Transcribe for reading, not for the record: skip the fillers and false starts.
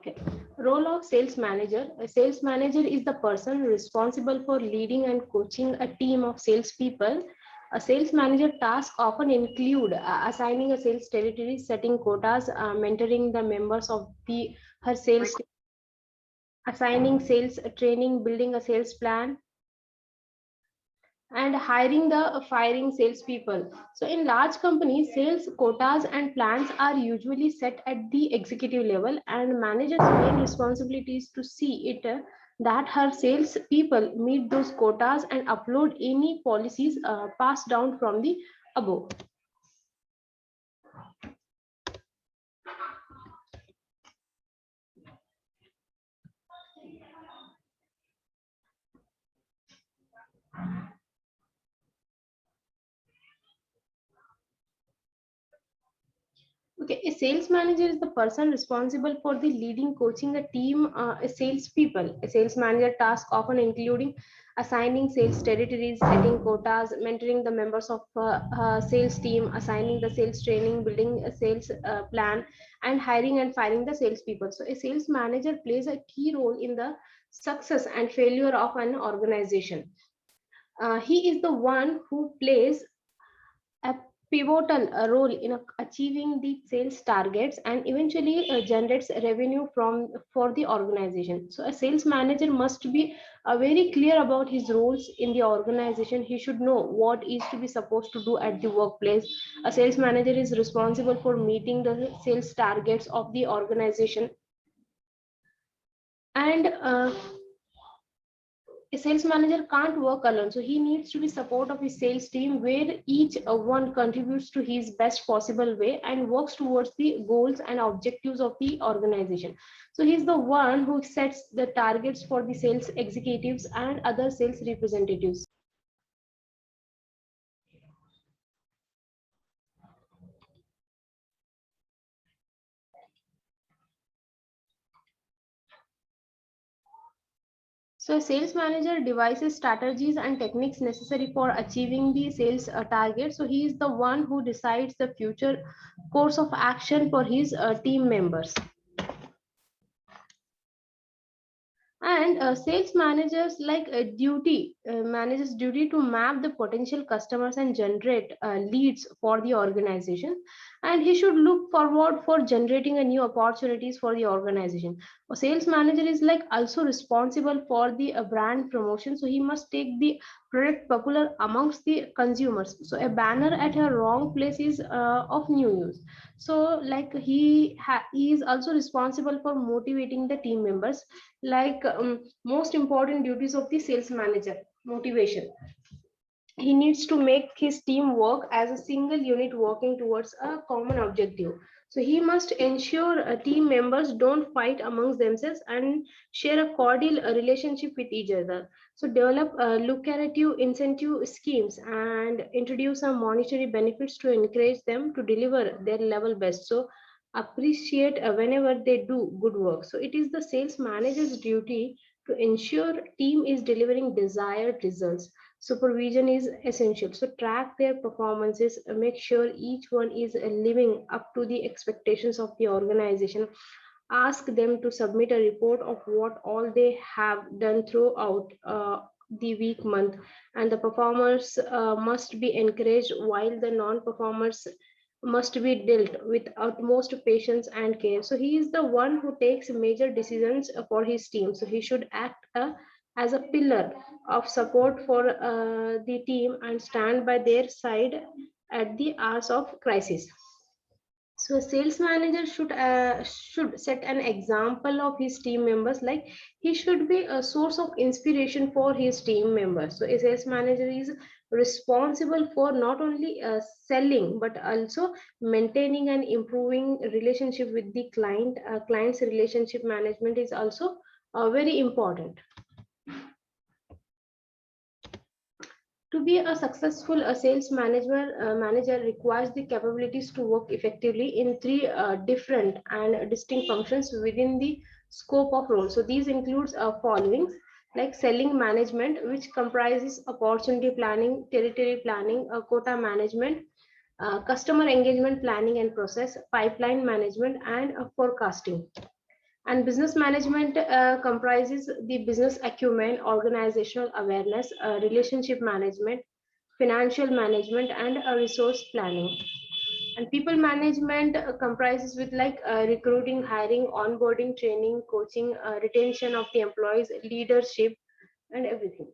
Okay. Role of sales manager. A sales manager is the person responsible for leading and coaching a team of salespeople. A sales manager tasks often include assigning a sales territory, setting quotas, mentoring the members of her sales team, assigning sales training, building a sales plan, and hiring the firing salespeople. So in large companies, sales quotas and plans are usually set at the executive level, and managers' main responsibility is to see it that her sales people meet those quotas and upload any policies passed down from the above. Okay, a sales manager is the person responsible for the leading, coaching a team, a sales people. A sales manager task often including assigning sales territories, setting quotas, mentoring the members of sales team, assigning the sales training, building a sales plan, and hiring and firing the sales people. So a sales manager plays a key role in the success and failure of an organization. He is the one who plays a pivotal role in achieving the sales targets and eventually generates revenue from for the organization. So a sales manager must be very clear about his roles in the organization. He should know what is to be supposed to do at the workplace. A sales manager is responsible for meeting the sales targets of the organization, and a sales manager can't work alone, so he needs to be support of his sales team where each one contributes to his best possible way and works towards the goals and objectives of the organization. So he's the one who sets the targets for the sales executives and other sales representatives. So a sales manager devises strategies and techniques necessary for achieving the sales target. So he is the one who decides the future course of action for his team members. And sales managers like a duty managers duty to map the potential customers and generate leads for the organization, and he should look forward for generating a new opportunities for the organization. A sales manager is like also responsible for the brand promotion, so he must take the product popular amongst the consumers. So a banner at a wrong place is of new use. So like he is also responsible for motivating the team members, like most important duties of the sales manager: motivation. He needs to make his team work as a single unit working towards a common objective. So he must ensure team members don't fight amongst themselves and share a cordial relationship with each other. So develop lucrative incentive schemes and introduce some monetary benefits to encourage them to deliver their level best. So appreciate whenever they do good work. So it is the sales manager's duty to ensure team is delivering desired results. Supervision is essential. So track their performances, make sure each one is living up to the expectations of the organization. Ask them to submit a report of what all they have done throughout the week, month, and the performers must be encouraged while the non-performers must be dealt with utmost patience and care. So he is the one who takes major decisions for his team. So he should act as a pillar of support for the team and stand by their side at the hours of crisis. So a sales manager should set an example of his team members, like he should be a source of inspiration for his team members. So a sales manager is responsible for not only selling but also maintaining and improving relationship with the client. Client's relationship management is also very important. To be a successful sales manager requires the capabilities to work effectively in three different and distinct functions within the scope of role. So these includes following, like selling management, which comprises opportunity planning, territory planning, quota management, customer engagement planning and process, pipeline management, and forecasting. And business management comprises the business acumen, organizational awareness, relationship management, financial management, and resource planning. And people management comprises with like recruiting, hiring, onboarding, training, coaching, retention of the employees, leadership, and everything.